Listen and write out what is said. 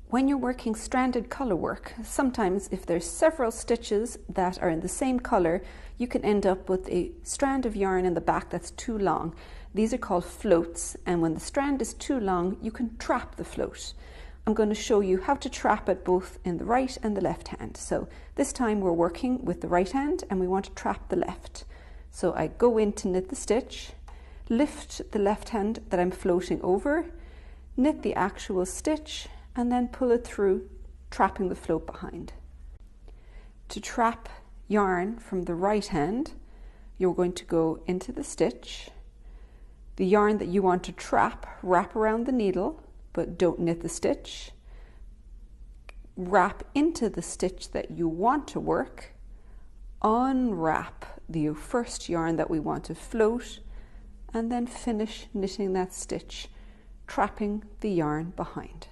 When you're working stranded colour work, sometimes if there's several stitches that are in the same colour, you can end up with a strand of yarn in the back that's too long. These are called floats, and when the strand is too long, you can trap the float. I'm going to show you how to trap it both in the right and the left hand. So this time we're working with the right hand and we want to trap the left. So I go in to knit the stitch, lift the left hand that I'm floating over, knit the actual stitch, and then pull it through, trapping the float behind. To trap yarn from the right hand, you're going to go into the stitch. The yarn that you want to trap, wrap around the needle, but don't knit the stitch. Wrap into the stitch that you want to work. Unwrap the first yarn that we want to float, and then finish knitting that stitch, trapping the yarn behind.